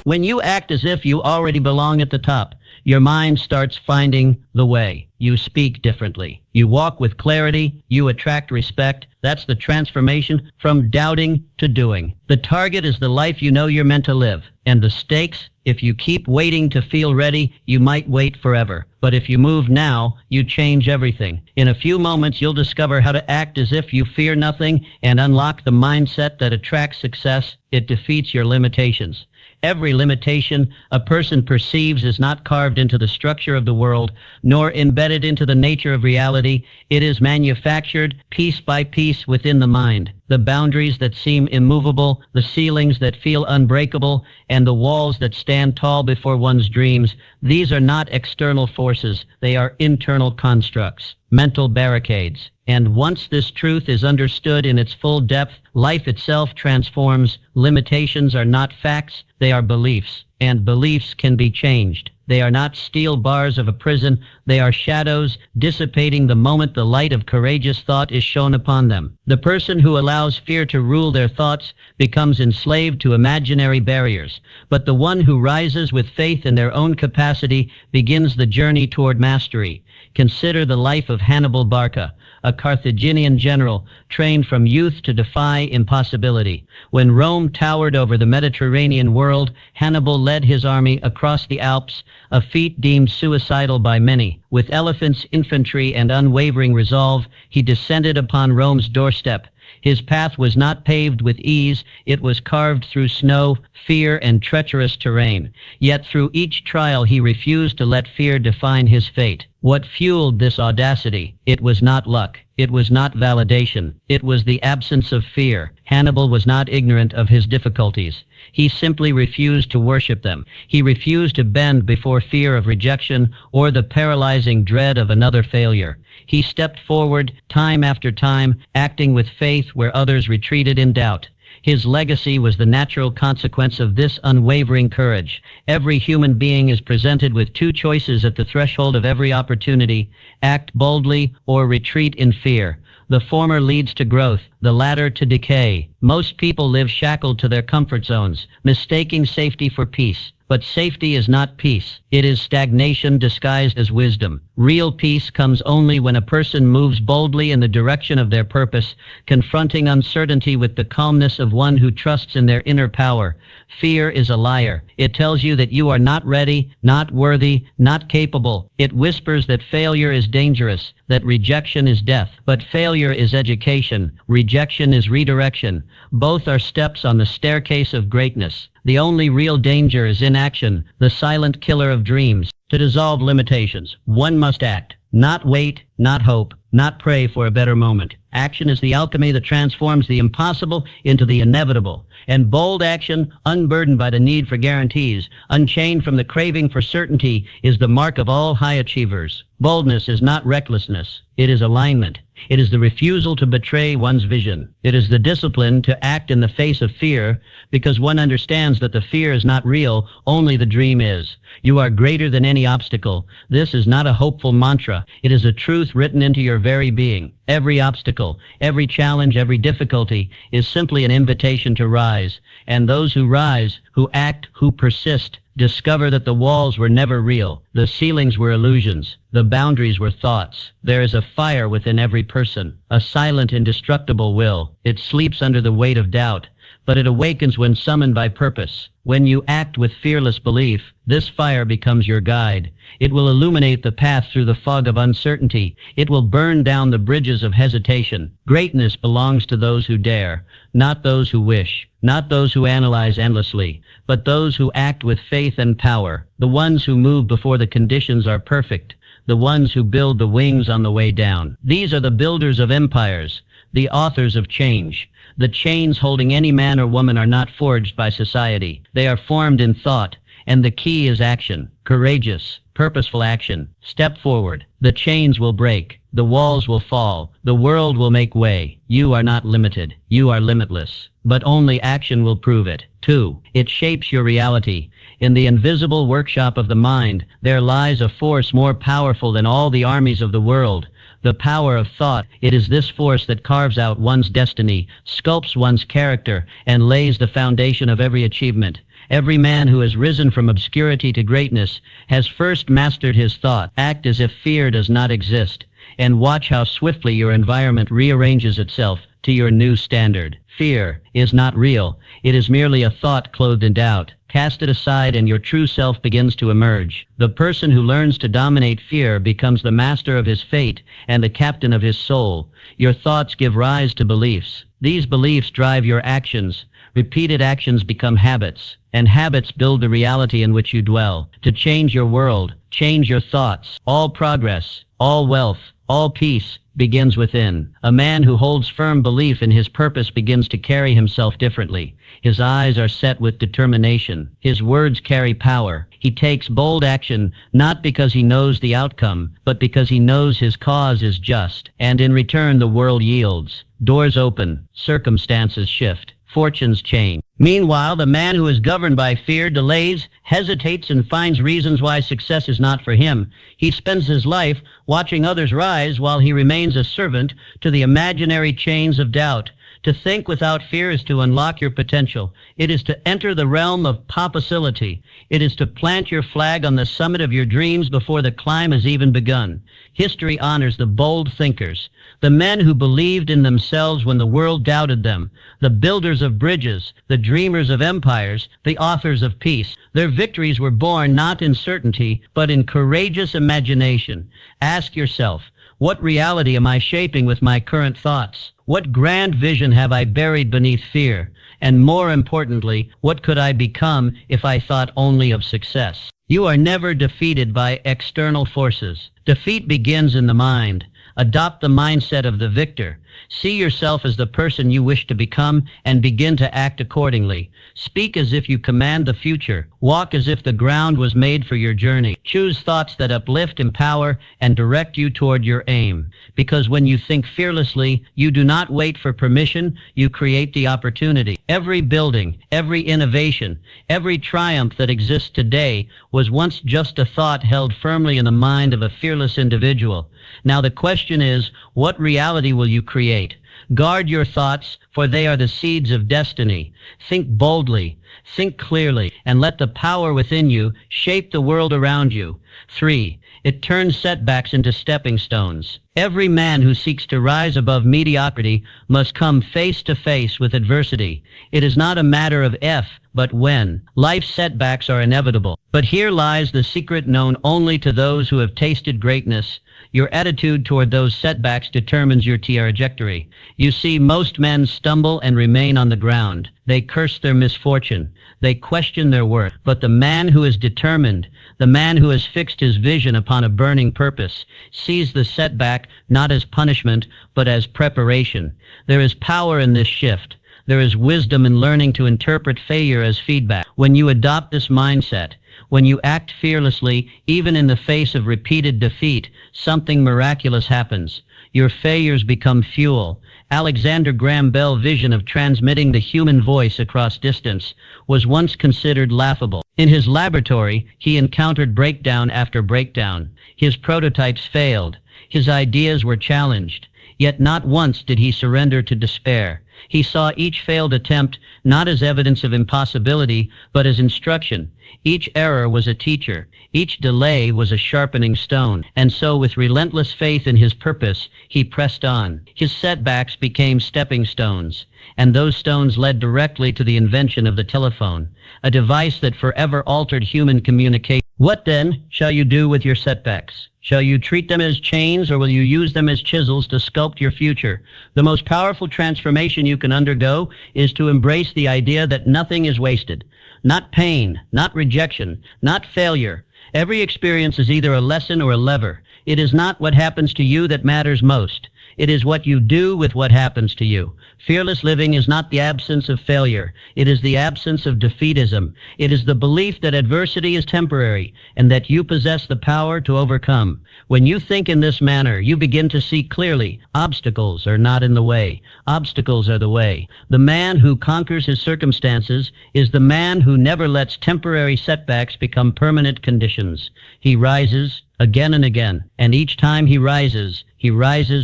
When you act as if you already belong at the top, your mind starts finding the way. You speak differently. You walk with clarity. You attract respect. That's the transformation from doubting to doing. The target is the life you know you're meant to live. And the stakes, if you keep waiting to feel ready, you might wait forever. But if you move now, you change everything. In a few moments, you'll discover how to act as if you fear nothing and unlock the mindset that attracts success. It defeats your limitations. Every limitation a person perceives is not carved into the structure of the world, nor embedded into the nature of reality. It is manufactured piece by piece within the mind. The boundaries that seem immovable, the ceilings that feel unbreakable, and the walls that stand tall before one's dreams, these are not external forces. They are internal constructs, mental barricades. And once this truth is understood in its full depth, life itself transforms. Limitations are not facts, they are beliefs. And beliefs can be changed. They are not steel bars of a prison, they are shadows dissipating the moment the light of courageous thought is shone upon them. The person who allows fear to rule their thoughts becomes enslaved to imaginary barriers, but the one who rises with faith in their own capacity begins the journey toward mastery. Consider the life of Hannibal Barca, a Carthaginian general trained from youth to defy impossibility. When Rome towered over the Mediterranean world, Hannibal led his army across the Alps, a feat deemed suicidal by many. With elephants, infantry, and unwavering resolve, he descended upon Rome's doorstep. His path was not paved with ease, it was carved through snow, fear, and treacherous terrain. Yet through each trial he refused to let fear define his fate. What fueled this audacity? It was not luck. It was not validation. It was the absence of fear. Hannibal was not ignorant of his difficulties. He simply refused to worship them. He refused to bend before fear of rejection or the paralyzing dread of another failure. He stepped forward time after time, acting with faith where others retreated in doubt. His legacy was the natural consequence of this unwavering courage. Every human being is presented with two choices at the threshold of every opportunity: act boldly or retreat in fear. The former leads to growth, the latter to decay. Most people live shackled to their comfort zones, mistaking safety for peace. But safety is not peace. It is stagnation disguised as wisdom. Real peace comes only when a person moves boldly in the direction of their purpose, confronting uncertainty with the calmness of one who trusts in their inner power. Fear is a liar. It tells you that you are not ready, not worthy, not capable. It whispers that failure is dangerous, that rejection is death. But failure is education. Rejection is redirection. Both are steps on the staircase of greatness. The only real danger is inaction, the silent killer of dreams. To dissolve limitations, one must act. Not wait, not hope, not pray for a better moment. Action is the alchemy that transforms the impossible into the inevitable. And bold action, unburdened by the need for guarantees, unchained from the craving for certainty, is the mark of all high achievers. Boldness is not recklessness. It is alignment. It is the refusal to betray one's vision. It is the discipline to act in the face of fear, because one understands that the fear is not real, only the dream is. You are greater than any obstacle. This is not a hopeful mantra. It is a truth written into your very being. Every obstacle, every challenge, every difficulty is simply an invitation to rise. And those who rise, who act, who persist, discover that the walls were never real. The ceilings were illusions. The boundaries were thoughts. There is a fire within every person, a silent, indestructible will. It sleeps under the weight of doubt, but it awakens when summoned by purpose. When you act with fearless belief, this fire becomes your guide. It will illuminate the path through the fog of uncertainty. It will burn down the bridges of hesitation. Greatness belongs to those who dare, not those who wish, not those who analyze endlessly, but those who act with faith and power. The ones who move before the conditions are perfect, the ones who build the wings on the way down. These are the builders of empires, the authors of change. The chains holding any man or woman are not forged by society. They are formed in thought, and the key is action. Courageous, purposeful action. Step forward. The chains will break. The walls will fall. The world will make way. You are not limited. You are limitless. But only action will prove it. 2. It shapes your reality. In the invisible workshop of the mind, there lies a force more powerful than all the armies of the world. The power of thought. It is this force that carves out one's destiny, sculpts one's character, and lays the foundation of every achievement. Every man who has risen from obscurity to greatness has first mastered his thought. Act as if fear does not exist, and watch how swiftly your environment rearranges itself to your new standard. Fear is not real. It is merely a thought clothed in doubt. Cast it aside and your true self begins to emerge. The person who learns to dominate fear becomes the master of his fate and the captain of his soul. Your thoughts give rise to beliefs. These beliefs drive your actions. Repeated actions become habits, and habits build the reality in which you dwell. To change your world, change your thoughts. All progress, all wealth, all peace begins within. A man who holds firm belief in his purpose begins to carry himself differently. His eyes are set with determination. His words carry power. He takes bold action, not because he knows the outcome, but because he knows his cause is just. And in return, the world yields. Doors open. Circumstances shift. Fortunes change. Meanwhile, the man who is governed by fear delays, hesitates, and finds reasons why success is not for him. He spends his life watching others rise while he remains a servant to the imaginary chains of doubt. To think without fear is to unlock your potential. It is to enter the realm of possibility. It is to plant your flag on the summit of your dreams before the climb has even begun. History honors the bold thinkers, the men who believed in themselves when the world doubted them, the builders of bridges, the dreamers of empires, the authors of peace. Their victories were born not in certainty, but in courageous imagination. Ask yourself, what reality am I shaping with my current thoughts? What grand vision have I buried beneath fear? And more importantly, what could I become if I thought only of success? You are never defeated by external forces. Defeat begins in the mind. Adopt the mindset of the victor. See yourself as the person you wish to become and begin to act accordingly. Speak as if you command the future. Walk as if the ground was made for your journey. Choose thoughts that uplift, empower, and direct you toward your aim. Because when you think fearlessly, you do not wait for permission, you create the opportunity. Every building, every innovation, every triumph that exists today was once just a thought held firmly in the mind of a fearless individual. Now the question is, what reality will you create? Guard your thoughts, for they are the seeds of destiny. Think boldly, think clearly, and let the power within you shape the world around you. 3. It turns setbacks into stepping stones. Every man who seeks to rise above mediocrity must come face to face with adversity. It is not a matter of if, but when. Life's setbacks are inevitable. But here lies the secret known only to those who have tasted greatness. Your attitude toward those setbacks determines your trajectory. You see, most men stumble and remain on the ground. They curse their misfortune. They question their worth. But the man who is determined, the man who has fixed his vision upon a burning purpose, sees the setback not as punishment, but as preparation. There is power in this shift. There is wisdom in learning to interpret failure as feedback. When you adopt this mindset, when you act fearlessly, even in the face of repeated defeat, something miraculous happens. Your failures become fuel. Alexander Graham Bell's vision of transmitting the human voice across distance was once considered laughable. In his laboratory, he encountered breakdown after breakdown. His prototypes failed. His ideas were challenged. Yet not once did he surrender to despair. He saw each failed attempt not as evidence of impossibility, but as instruction. Each error was a teacher. Each delay was a sharpening stone. And so, with relentless faith in his purpose, he pressed on. His setbacks became stepping stones, and those stones led directly to the invention of the telephone, a device that forever altered human communication. What then shall you do with your setbacks? Shall you treat them as chains, or will you use them as chisels to sculpt your future? The most powerful transformation you can undergo is to embrace the idea that nothing is wasted. Not pain, not rejection, not failure. Every experience is either a lesson or a lever. It is not what happens to you that matters most. It is what you do with what happens to you. Fearless living is not the absence of failure. It is the absence of defeatism. It is the belief that adversity is temporary and that you possess the power to overcome. When you think in this manner, you begin to see clearly. Obstacles are not in the way. Obstacles are the way. The man who conquers his circumstances is the man who never lets temporary setbacks become permanent conditions. He rises, again and again. And each time he rises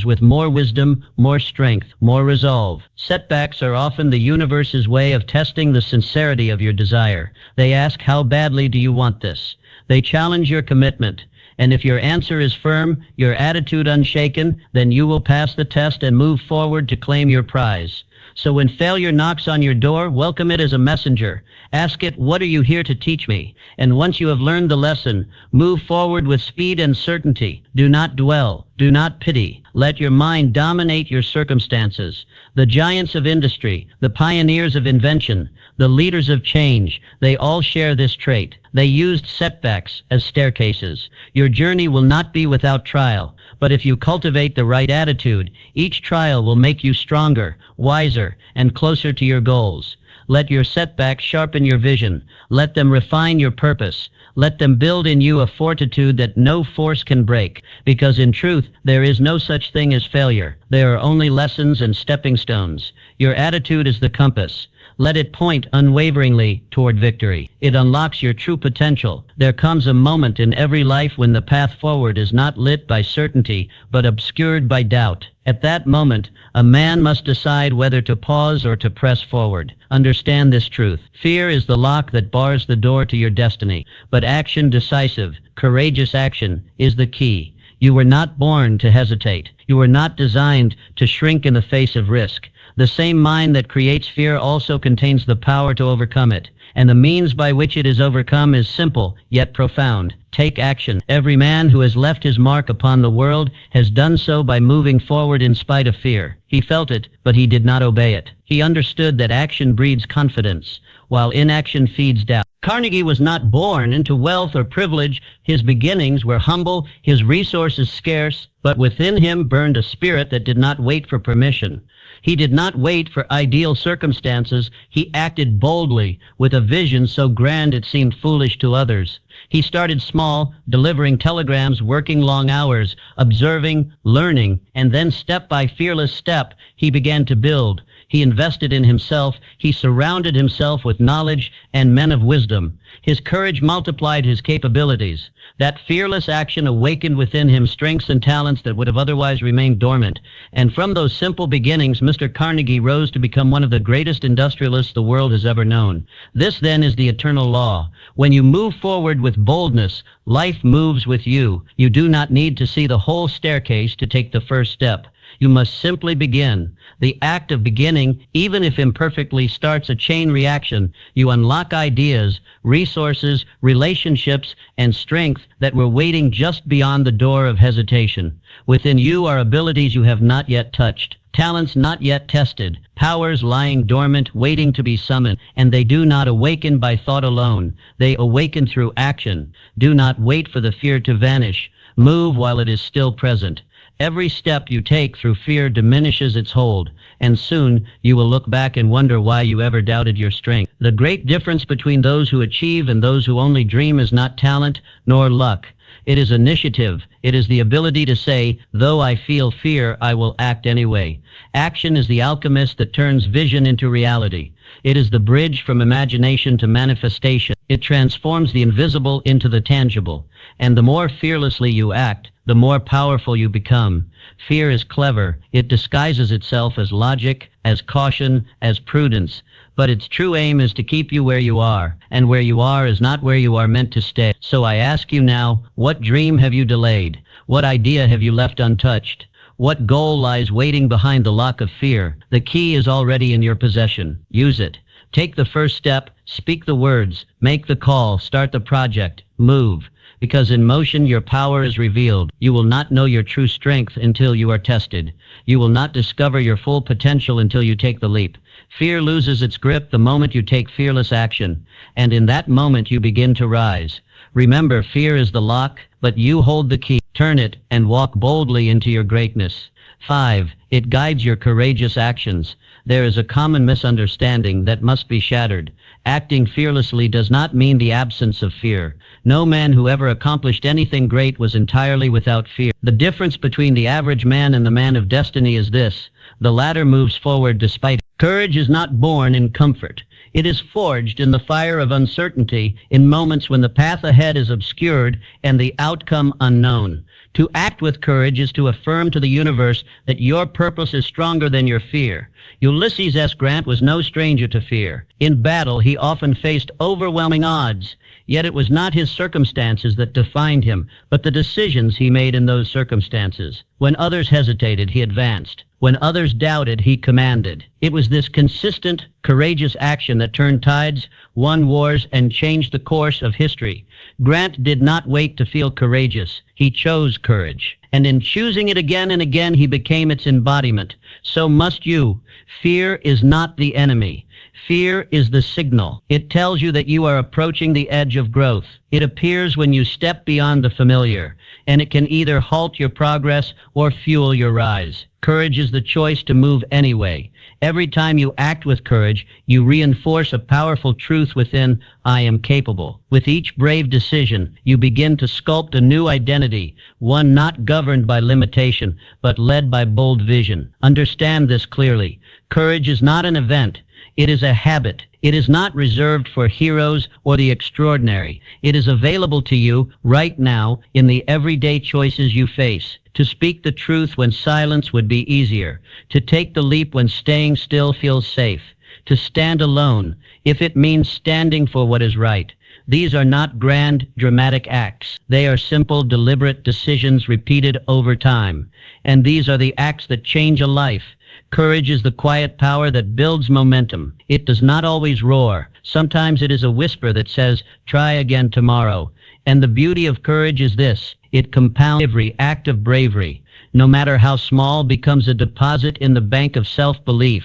with more wisdom, more strength, more resolve. Setbacks are often the universe's way of testing the sincerity of your desire. They ask, how badly do you want this? They challenge your commitment. And if your answer is firm, your attitude unshaken, then you will pass the test and move forward to claim your prize. So when failure knocks on your door, welcome it as a messenger. Ask it, what are you here to teach me? And once you have learned the lesson, move forward with speed and certainty. Do not dwell. Do not pity. Let your mind dominate your circumstances. The giants of industry, the pioneers of invention, the leaders of change, they all share this trait. They used setbacks as staircases. Your journey will not be without trial, but if you cultivate the right attitude, each trial will make you stronger, wiser, and closer to your goals. Let your setbacks sharpen your vision. Let them refine your purpose. Let them build in you a fortitude that no force can break, because in truth, there is no such thing as failure. There are only lessons and stepping stones. Your attitude is the compass. Let it point unwaveringly toward victory. It unlocks your true potential. There comes a moment in every life when the path forward is not lit by certainty, but obscured by doubt. At that moment, a man must decide whether to pause or to press forward. Understand this truth. Fear is the lock that bars the door to your destiny, but action, decisive, courageous action, is the key. You were not born to hesitate. You were not designed to shrink in the face of risk. The same mind that creates fear also contains the power to overcome it, and the means by which it is overcome is simple, yet profound. Take action. Every man who has left his mark upon the world has done so by moving forward in spite of fear. He felt it, but he did not obey it. He understood that action breeds confidence, while inaction feeds doubt. Carnegie was not born into wealth or privilege. His beginnings were humble, his resources scarce, but within him burned a spirit that did not wait for permission. He did not wait for ideal circumstances. He acted boldly, with a vision so grand it seemed foolish to others. He started small, delivering telegrams, working long hours, observing, learning, and then step by fearless step, he began to build. He invested in himself. He surrounded himself with knowledge and men of wisdom. His courage multiplied his capabilities. That fearless action awakened within him strengths and talents that would have otherwise remained dormant. And from those simple beginnings, Mr. Carnegie rose to become one of the greatest industrialists the world has ever known. This, then, is the eternal law. When you move forward with boldness, life moves with you. You do not need to see the whole staircase to take the first step. You must simply begin. The act of beginning, even if imperfectly, starts a chain reaction. You unlock ideas, resources, relationships, and strength that were waiting just beyond the door of hesitation. Within you are abilities you have not yet touched, talents not yet tested, powers lying dormant, waiting to be summoned, and they do not awaken by thought alone. They awaken through action. Do not wait for the fear to vanish. Move while it is still present. Every step you take through fear diminishes its hold, and soon you will look back and wonder why you ever doubted your strength. The great difference between those who achieve and those who only dream is not talent nor luck. It is initiative. It is the ability to say, though I feel fear, I will act anyway. Action is the alchemist that turns vision into reality. It is the bridge from imagination to manifestation. It transforms the invisible into the tangible. And the more fearlessly you act, the more powerful you become. Fear is clever. It disguises itself as logic, as caution, as prudence. But its true aim is to keep you where you are, and where you are is not where you are meant to stay. So I ask you now, what dream have you delayed? What idea have you left untouched? What goal lies waiting behind the lock of fear? The key is already in your possession. Use it. Take the first step, speak the words, make the call, start the project, move. Because in motion your power is revealed. You will not know your true strength until you are tested. You will not discover your full potential until you take the leap. Fear loses its grip the moment you take fearless action, and in that moment you begin to rise. Remember, fear is the lock, but you hold the key. Turn it and walk boldly into your greatness. 5. It guides your courageous actions. There is a common misunderstanding that must be shattered. Acting fearlessly does not mean the absence of fear. No man who ever accomplished anything great was entirely without fear. The difference between the average man and the man of destiny is this: the latter moves forward despite it. Courage is not born in comfort. It is forged in the fire of uncertainty in moments when the path ahead is obscured and the outcome unknown. To act with courage is to affirm to the universe that your purpose is stronger than your fear. Ulysses S. Grant was no stranger to fear. In battle, he often faced overwhelming odds. Yet it was not his circumstances that defined him, but the decisions he made in those circumstances. When others hesitated, he advanced. When others doubted, he commanded. It was this consistent, courageous action that turned tides, won wars, and changed the course of history. Grant did not wait to feel courageous. He chose courage. And in choosing it again and again, he became its embodiment. So must you. Fear is not the enemy. Fear is the signal. It tells you that you are approaching the edge of growth. It appears when you step beyond the familiar, and it can either halt your progress or fuel your rise. Courage is the choice to move anyway. Every time you act with courage, you reinforce a powerful truth within, I am capable. With each brave decision, you begin to sculpt a new identity, one not governed by limitation, but led by bold vision. Understand this clearly. Courage is not an event. It is a habit. It is not reserved for heroes or the extraordinary. It is available to you right now in the everyday choices you face. To speak the truth when silence would be easier. To take the leap when staying still feels safe. To stand alone, if it means standing for what is right. These are not grand, dramatic acts. They are simple, deliberate decisions repeated over time. And these are the acts that change a life. Courage is the quiet power that builds momentum. It does not always roar. Sometimes it is a whisper that says, try again tomorrow. And the beauty of courage is this. It compounds. Every act of bravery, no matter how small, becomes a deposit in the bank of self-belief.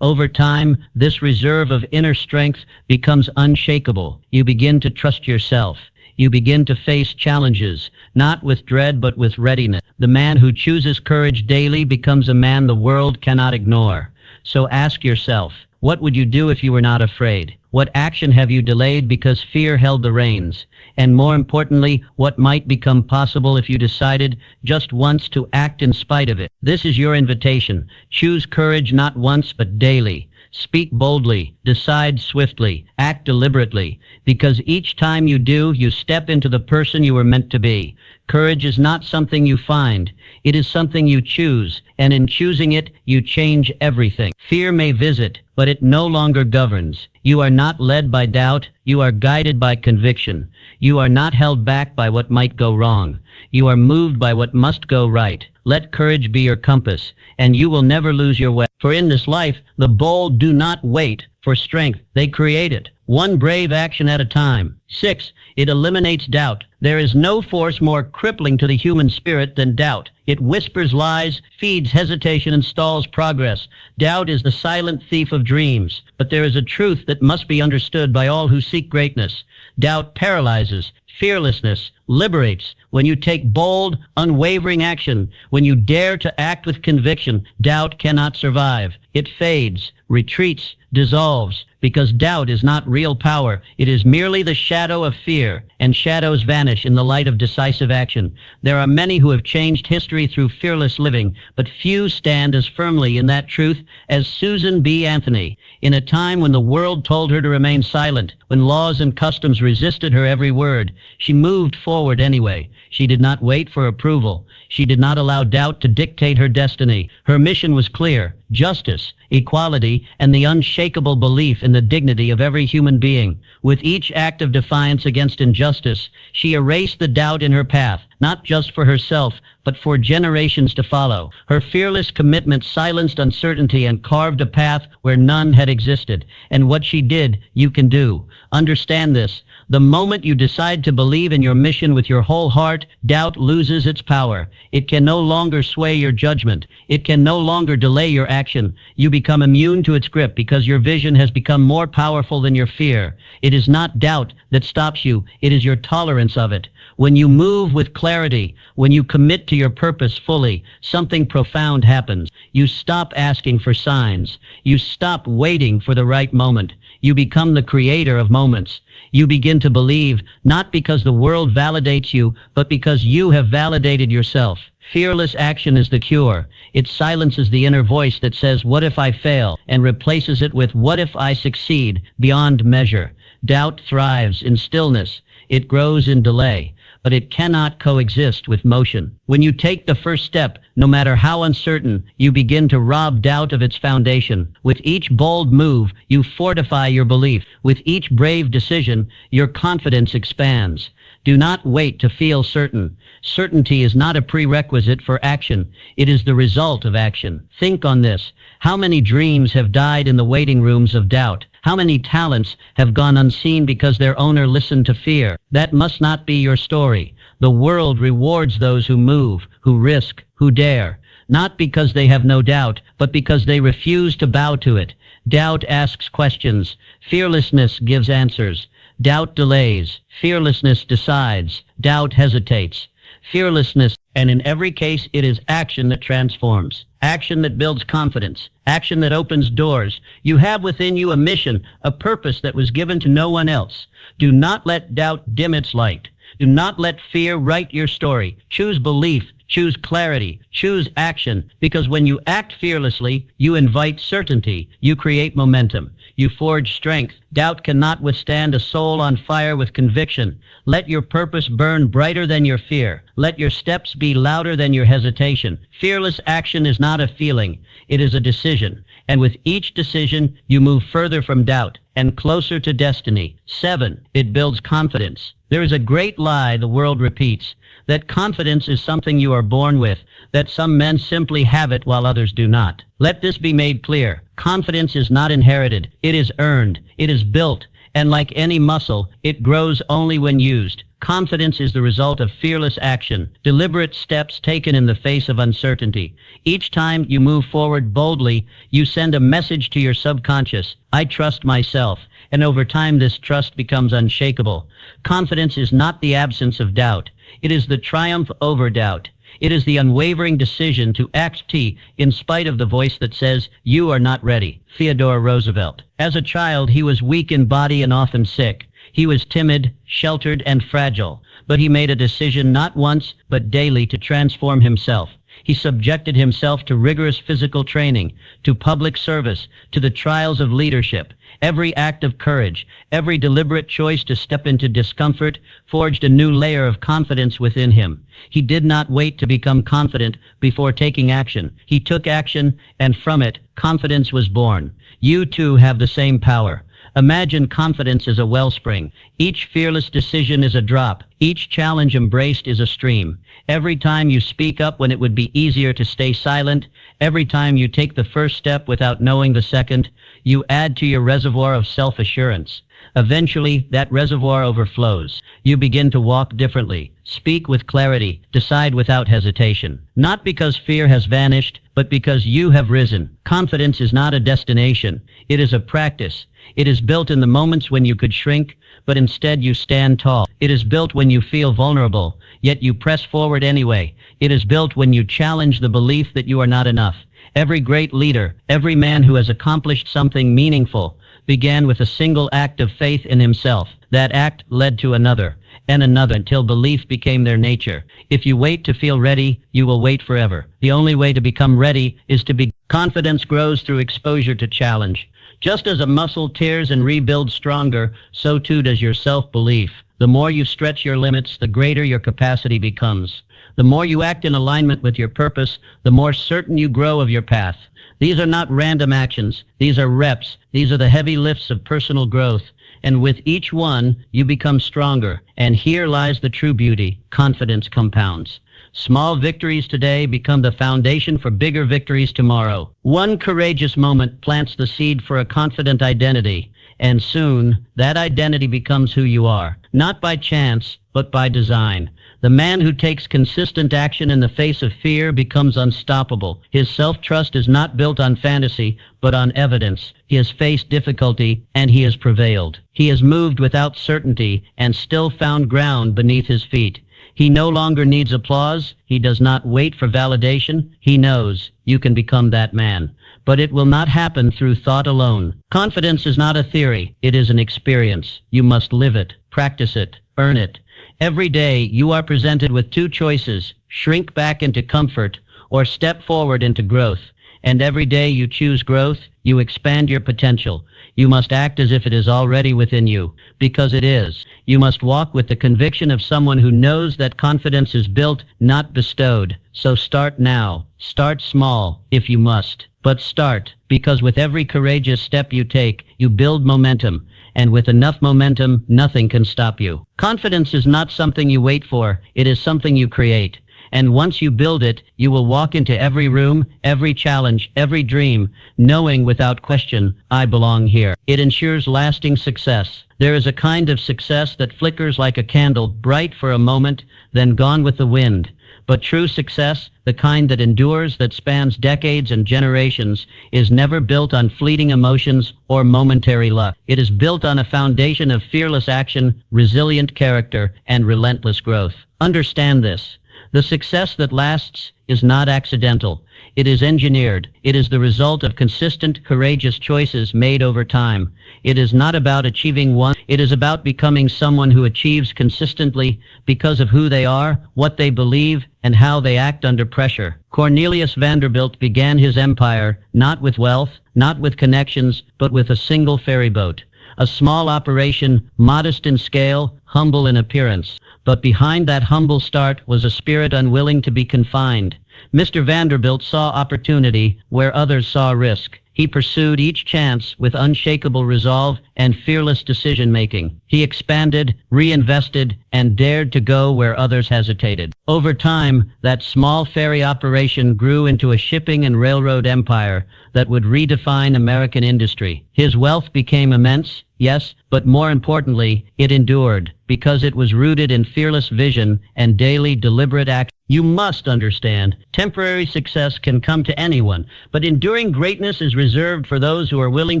Over time, this reserve of inner strength becomes unshakable. You begin to trust yourself. You begin to face challenges, not with dread but with readiness. The man who chooses courage daily becomes a man the world cannot ignore. So ask yourself, what would you do if you were not afraid? What action have you delayed because fear held the reins? And more importantly, what might become possible if you decided just once to act in spite of it? This is your invitation. Choose courage not once but daily. Speak boldly, decide swiftly, act deliberately, because each time you do, you step into the person you were meant to be. Courage is not something you find. It is something you choose, and in choosing it, you change everything. Fear may visit, but it no longer governs. You are not led by doubt. You are guided by conviction. You are not held back by what might go wrong. You are moved by what must go right. Let courage be your compass, and you will never lose your way. For in this life, the bold do not wait for strength. They create it, one brave action at a time. 6. It eliminates doubt. There is no force more crippling to the human spirit than doubt. It whispers lies, feeds hesitation, and stalls progress. Doubt is the silent thief of dreams. But there is a truth that must be understood by all who seek greatness. Doubt paralyzes. Fearlessness liberates. When you take bold, unwavering action, when you dare to act with conviction, doubt cannot survive. It fades, retreats, dissolves, because doubt is not real power. It is merely the shadow of fear, and shadows vanish in the light of decisive action. There are many who have changed history through fearless living, but few stand as firmly in that truth as Susan B. Anthony. In a time when the world told her to remain silent, when laws and customs resisted her every word, she moved forward anyway. She did not wait for approval. She did not allow doubt to dictate her destiny. Her mission was clear: justice, equality, and the unshakable belief in the dignity of every human being. With each act of defiance against injustice, she erased the doubt in her path, not just for herself, but for generations to follow. Her fearless commitment silenced uncertainty and carved a path where none had existed. And what she did, you can do. Understand this. The moment you decide to believe in your mission with your whole heart, doubt loses its power. It can no longer sway your judgment. It can no longer delay your action. You become immune to its grip because your vision has become more powerful than your fear. It is not doubt that stops you. It is your tolerance of it. When you move with clarity, when you commit to your purpose fully, something profound happens. You stop asking for signs. You stop waiting for the right moment. You become the creator of moments. You begin to believe, not because the world validates you, but because you have validated yourself. Fearless action is the cure. It silences the inner voice that says, what if I fail? And replaces it with, what if I succeed beyond measure? Doubt thrives in stillness. It grows in delay, but it cannot coexist with motion. When you take the first step, no matter how uncertain, you begin to rob doubt of its foundation. With each bold move, you fortify your belief. With each brave decision, your confidence expands. Do not wait to feel certain. Certainty is not a prerequisite for action. It is the result of action. Think on this. How many dreams have died in the waiting rooms of doubt? How many talents have gone unseen because their owner listened to fear? That must not be your story. The world rewards those who move, who risk, who dare. Not because they have no doubt, but because they refuse to bow to it. Doubt asks questions. Fearlessness gives answers. Doubt delays. Fearlessness decides. Doubt hesitates. Fearlessness, and in every case, it is action that transforms. Action that builds confidence. Action that opens doors. You have within you a mission, a purpose that was given to no one else. Do not let doubt dim its light. Do not let fear write your story. Choose belief. Choose clarity. Choose action. Because when you act fearlessly, you invite certainty. You create momentum. You forge strength. Doubt cannot withstand a soul on fire with conviction. Let your purpose burn brighter than your fear. Let your steps be louder than your hesitation. Fearless action is not a feeling. It is a decision. And with each decision, you move further from doubt and closer to destiny. 7, it builds confidence. There is a great lie the world repeats, that confidence is something you are born with, that some men simply have it while others do not. Let this be made clear. Confidence is not inherited. It is earned. It is built. And like any muscle, it grows only when used. Confidence is the result of fearless action, deliberate steps taken in the face of uncertainty. Each time you move forward boldly, you send a message to your subconscious. I trust myself. And over time, this trust becomes unshakable. Confidence is not the absence of doubt. It is the triumph over doubt. It is the unwavering decision to act in spite of the voice that says, you are not ready. Theodore Roosevelt. As a child, he was weak in body and often sick. He was timid, sheltered, and fragile. But he made a decision not once, but daily to transform himself. He subjected himself to rigorous physical training, to public service, to the trials of leadership. Every act of courage, every deliberate choice to step into discomfort forged a new layer of confidence within him. He did not wait to become confident before taking action. He took action, and from it, confidence was born. You too have the same power. Imagine confidence as a wellspring. Each fearless decision is a drop. Each challenge embraced is a stream. Every time you speak up when it would be easier to stay silent, every time you take the first step without knowing the second, you add to your reservoir of self-assurance. Eventually, that reservoir overflows. You begin to walk differently, speak with clarity, decide without hesitation. Not because fear has vanished, but because you have risen. Confidence is not a destination. It is a practice. It is built in the moments when you could shrink, but instead you stand tall. It is built when you feel vulnerable, yet you press forward anyway. It is built when you challenge the belief that you are not enough. Every great leader, every man who has accomplished something meaningful, began with a single act of faith in himself. That act led to another, and another, until belief became their nature. If you wait to feel ready, you will wait forever. The only way to become ready is to be. Confidence grows through exposure to challenge. Just as a muscle tears and rebuilds stronger, so too does your self-belief. The more you stretch your limits, the greater your capacity becomes. The more you act in alignment with your purpose, the more certain you grow of your path. These are not random actions. These are reps. These are the heavy lifts of personal growth. And with each one, you become stronger. And here lies the true beauty. Confidence compounds. Small victories today become the foundation for bigger victories tomorrow. One courageous moment plants the seed for a confident identity. And soon, that identity becomes who you are. Not by chance, but by design. The man who takes consistent action in the face of fear becomes unstoppable. His self-trust is not built on fantasy, but on evidence. He has faced difficulty, and he has prevailed. He has moved without certainty, and still found ground beneath his feet. He no longer needs applause. He does not wait for validation. He knows you can become that man. but it will not happen through thought alone. Confidence is not a theory, it is an experience. You must live it, practice it, earn it. Every day you are presented with two choices: shrink back into comfort or step forward into growth. And every day you choose growth, you expand your potential. You must act as if it is already within you, because it is. You must walk with the conviction of someone who knows that confidence is built, not bestowed. So start now. Start small, if you must. But start, because with every courageous step you take, you build momentum. And with enough momentum, nothing can stop you. Confidence is not something you wait for, it is something you create. And once you build it, you will walk into every room, every challenge, every dream, knowing without question, I belong here. It ensures lasting success. There is a kind of success that flickers like a candle, bright for a moment, then gone with the wind. But true success, the kind that endures, that spans decades and generations, is never built on fleeting emotions or momentary luck. It is built on a foundation of fearless action, resilient character, and relentless growth. Understand this. The success that lasts is not accidental. It is engineered. It is the result of consistent, courageous choices made over time. It is not about achieving one. It is about becoming someone who achieves consistently because of who they are, what they believe, and how they act under pressure. Cornelius Vanderbilt began his empire not with wealth, not with connections, but with a single ferry boat. A small operation, modest in scale, humble in appearance. But behind that humble start was a spirit unwilling to be confined. Mr. Vanderbilt saw opportunity where others saw risk. He pursued each chance with unshakable resolve and fearless decision-making. He expanded, reinvested, and dared to go where others hesitated. Over time, that small ferry operation grew into a shipping and railroad empire that would redefine American industry. His wealth became immense, yes, but more importantly, it endured, because it was rooted in fearless vision and daily deliberate action. You must understand, temporary success can come to anyone, but enduring greatness is reserved for those who are willing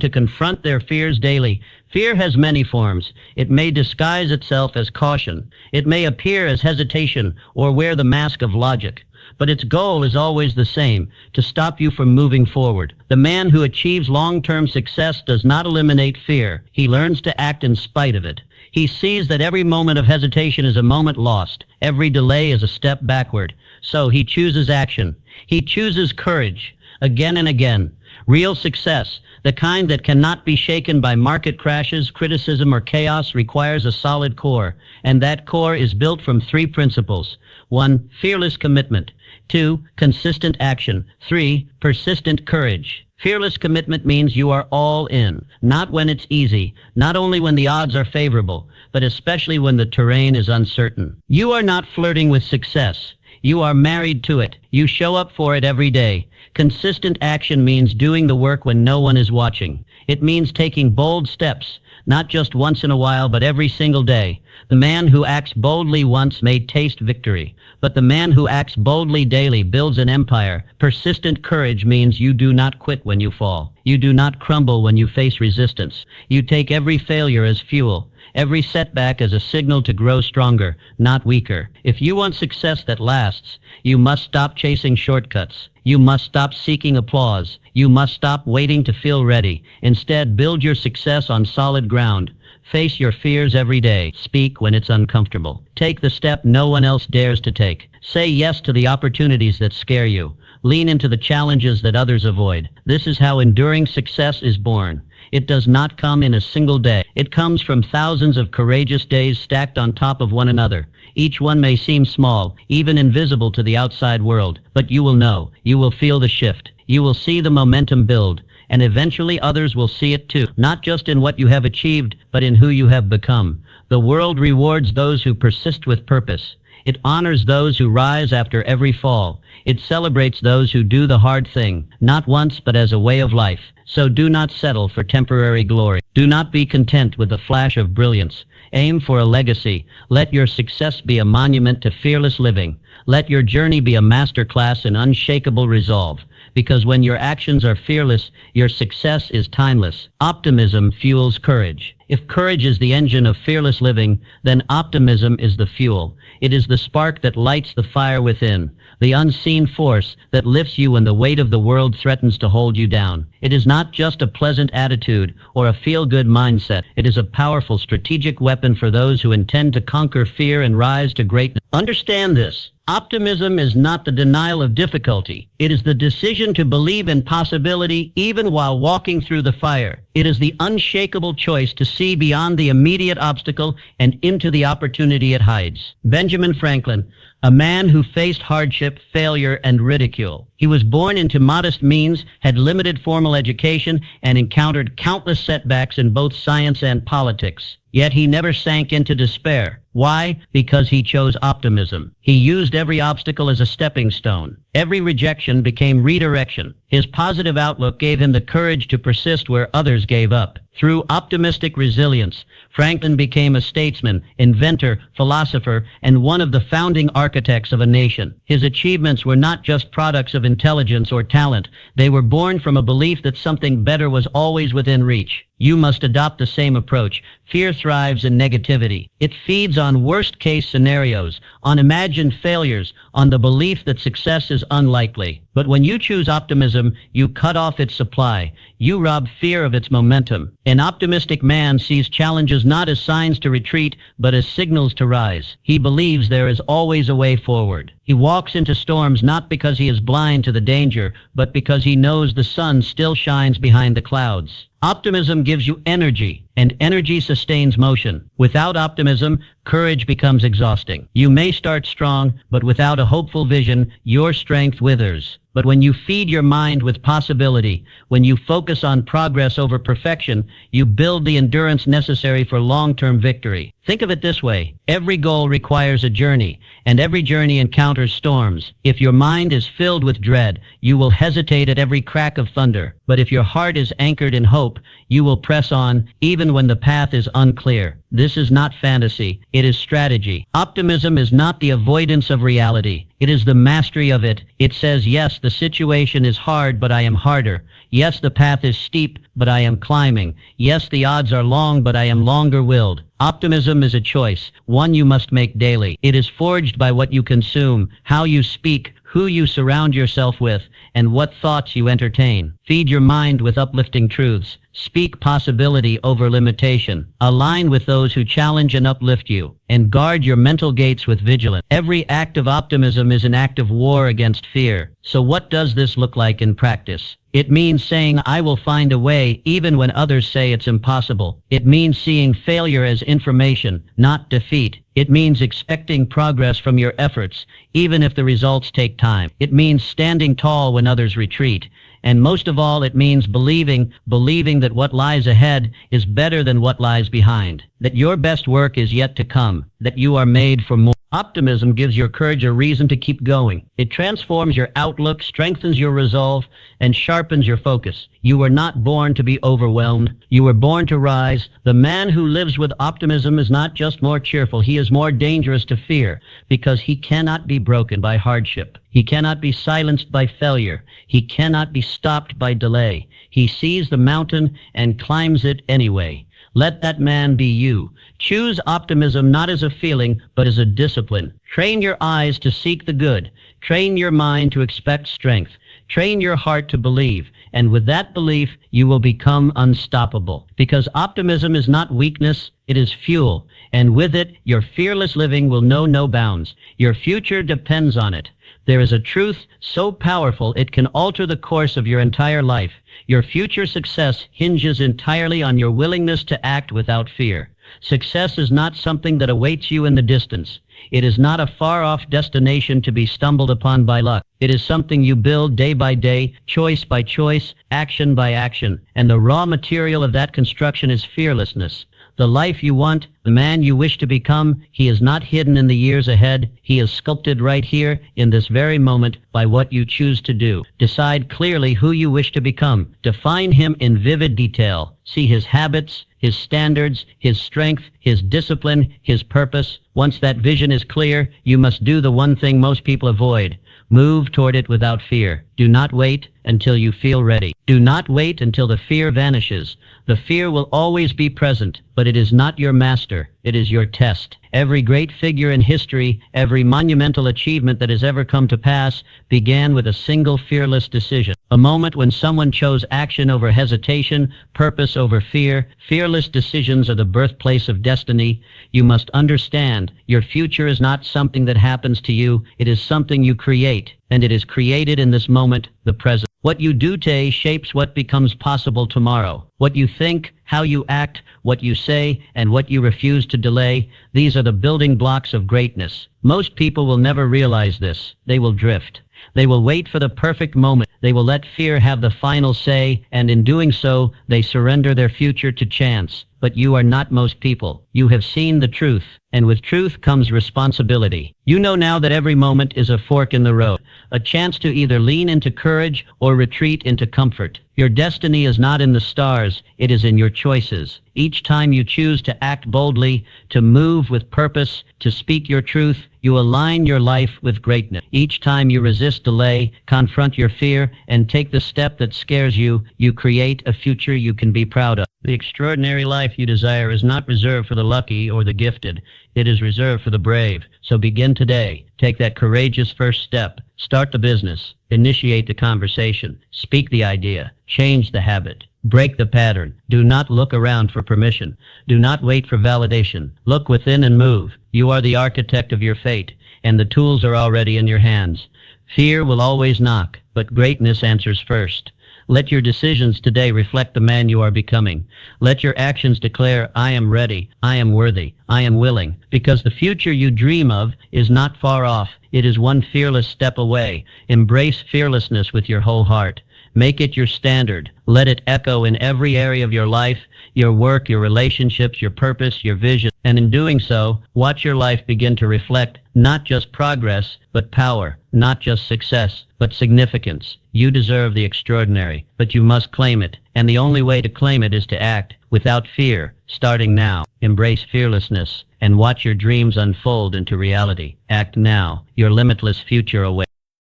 to confront their fears daily. Fear has many forms. It may disguise itself as caution. It may appear as hesitation or wear the mask of logic. But its goal is always the same, to stop you from moving forward. The man who achieves long-term success does not eliminate fear. He learns to act in spite of it. He sees that every moment of hesitation is a moment lost. Every delay is a step backward. So he chooses action. He chooses courage, again and again. Real success, the kind that cannot be shaken by market crashes, criticism, or chaos, requires a solid core. And that core is built from three principles. 1. Fearless commitment. 2. Consistent action. 3. Persistent courage. Fearless commitment means you are all in, not when it's easy, not only when the odds are favorable, but especially when the terrain is uncertain. You are not flirting with success. You are married to it. You show up for it every day. Consistent action means doing the work when no one is watching. It means taking bold steps, not just once in a while, but every single day. The man who acts boldly once may taste victory, but the man who acts boldly daily builds an empire. Persistent courage means you do not quit when you fall. You do not crumble when you face resistance. You take every failure as fuel, every setback as a signal to grow stronger, not weaker. If you want success that lasts, you must stop chasing shortcuts. You must stop seeking applause. You must stop waiting to feel ready. Instead, build your success on solid ground. Face your fears every day. Speak when it's uncomfortable. Take the step no one else dares to take. Say yes to the opportunities that scare you. Lean into the challenges that others avoid. This is how enduring success is born. It does not come in a single day. It comes from thousands of courageous days stacked on top of one another. Each one may seem small, even invisible to the outside world, but you will know. You will feel the shift. You will see the momentum build. And eventually others will see it too, not just in what you have achieved, but in who you have become. The world rewards those who persist with purpose. It honors those who rise after every fall. It celebrates those who do the hard thing, not once but as a way of life. So do not settle for temporary glory. Do not be content with a flash of brilliance. Aim for a legacy. Let your success be a monument to fearless living. Let your journey be a masterclass in unshakable resolve. because when your actions are fearless, your success is timeless. Optimism fuels courage. If courage is the engine of fearless living, then optimism is the fuel. It is the spark that lights the fire within, the unseen force that lifts you when the weight of the world threatens to hold you down. It is not just a pleasant attitude or a feel-good mindset. It is a powerful strategic weapon for those who intend to conquer fear and rise to greatness. Understand this. Optimism is not the denial of difficulty. It is the decision to believe in possibility even while walking through the fire. It is the unshakable choice to see beyond the immediate obstacle and into the opportunity it hides. Benjamin Franklin, a man who faced hardship, failure, and ridicule. He was born into modest means, had limited formal education, and encountered countless setbacks in both science and politics. Yet he never sank into despair. Why? Because he chose optimism. He used every obstacle as a stepping stone. Every rejection became redirection. His positive outlook gave him the courage to persist where others gave up. Through optimistic resilience, Franklin became a statesman, inventor, philosopher, and one of the founding architects of a nation. His achievements were not just products of intelligence or talent. They were born from a belief that something better was always within reach. You must adopt the same approach. Fear thrives in negativity. It feeds on worst-case scenarios, on imagined failures, on the belief that success is unlikely. But when you choose optimism, you cut off its supply. You rob fear of its momentum. An optimistic man sees challenges not as signs to retreat, but as signals to rise. He believes there is always a way forward. He walks into storms not because he is blind to the danger, but because he knows the sun still shines behind the clouds. Optimism gives you energy, and energy sustains motion. Without optimism, courage becomes exhausting. You may start strong, but without a hopeful vision, your strength withers. But when you feed your mind with possibility, when you focus on progress over perfection, you build the endurance necessary for long-term victory. Think of it this way. Every goal requires a journey, and every journey encounters storms. If your mind is filled with dread, you will hesitate at every crack of thunder. But if your heart is anchored in hope, you will press on, even when the path is unclear. This is not fantasy. It is strategy. Optimism is not the avoidance of reality. It is the mastery of it. It says, yes, the situation is hard, but I am harder. Yes, the path is steep, but I am climbing. Yes, the odds are long, but I am longer-willed. Optimism is a choice, one you must make daily. It is forged by what you consume, how you speak, who you surround yourself with, and what thoughts you entertain. Feed your mind with uplifting truths. Speak possibility over limitation. Align with those who challenge and uplift you. And guard your mental gates with vigilance. Every act of optimism is an act of war against fear. So what does this look like in practice? It means saying, I will find a way, even when others say it's impossible. It means seeing failure as information, not defeat. It means expecting progress from your efforts, even if the results take time. It means standing tall when others retreat. And most of all, it means believing that what lies ahead is better than what lies behind, that your best work is yet to come, that you are made for more. Optimism gives your courage a reason to keep going. It transforms your outlook, strengthens your resolve, and sharpens your focus. You were not born to be overwhelmed. You were born to rise. The man who lives with optimism is not just more cheerful, he is more dangerous to fear, because he cannot be broken by hardship. He cannot be silenced by failure. He cannot be stopped by delay. He sees the mountain and climbs it anyway. Let that man be you. Choose optimism not as a feeling, but as a discipline. Train your eyes to seek the good. Train your mind to expect strength. Train your heart to believe. And with that belief, you will become unstoppable. Because optimism is not weakness, it is fuel. And with it, your fearless living will know no bounds. Your future depends on it. There is a truth so powerful it can alter the course of your entire life. Your future success hinges entirely on your willingness to act without fear. Success is not something that awaits you in the distance. It is not a far-off destination to be stumbled upon by luck. It is something you build day by day, choice by choice, action by action. And the raw material of that construction is fearlessness. The life you want, the man you wish to become, he is not hidden in the years ahead. He is sculpted right here in this very moment by what you choose to do. Decide clearly who you wish to become. Define him in vivid detail. See his habits, his standards, his strength, his discipline, his purpose. Once that vision is clear, you must do the one thing most people avoid. Move toward it without fear. Do not wait until you feel ready. Do not wait until the fear vanishes. The fear will always be present, but it is not your master. It is your test. Every great figure in history, every monumental achievement that has ever come to pass, began with a single fearless decision. A moment when someone chose action over hesitation, purpose over fear. Fearless decisions are the birthplace of destiny. You must understand, your future is not something that happens to you. It is something you create, and it is created in this moment, the present. What you do today shapes what becomes possible tomorrow. What you think, how you act, what you say, and what you refuse to delay, these are the building blocks of greatness. Most people will never realize this. They will drift. They will wait for the perfect moment. They will let fear have the final say, and in doing so, they surrender their future to chance. But you are not most people. You have seen the truth, and with truth comes responsibility. You know now that every moment is a fork in the road, a chance to either lean into courage or retreat into comfort. Your destiny is not in the stars, it is in your choices. Each time you choose to act boldly, to move with purpose, to speak your truth, you align your life with greatness. Each time you resist delay, confront your fear, and take the step that scares you, you create a future you can be proud of. The extraordinary life you desire is not reserved for the lucky or the gifted. It is reserved for the brave. So begin today. Take that courageous first step. Start the business. Initiate the conversation. Speak the idea. Change the habit. Break the pattern. Do not look around for permission. Do not wait for validation. Look within and move. You are the architect of your fate, and the tools are already in your hands. Fear will always knock, but greatness answers first. Let your decisions today reflect the man you are becoming. Let your actions declare, I am ready, I am worthy, I am willing. Because the future you dream of is not far off. It is one fearless step away. Embrace fearlessness with your whole heart. Make it your standard. Let it echo in every area of your life, your work, your relationships, your purpose, your vision. And in doing so, watch your life begin to reflect not just progress, but power. Not just success, but significance. You deserve the extraordinary, but you must claim it. And the only way to claim it is to act without fear, starting now. Embrace fearlessness and watch your dreams unfold into reality. Act now. Your limitless future awaits.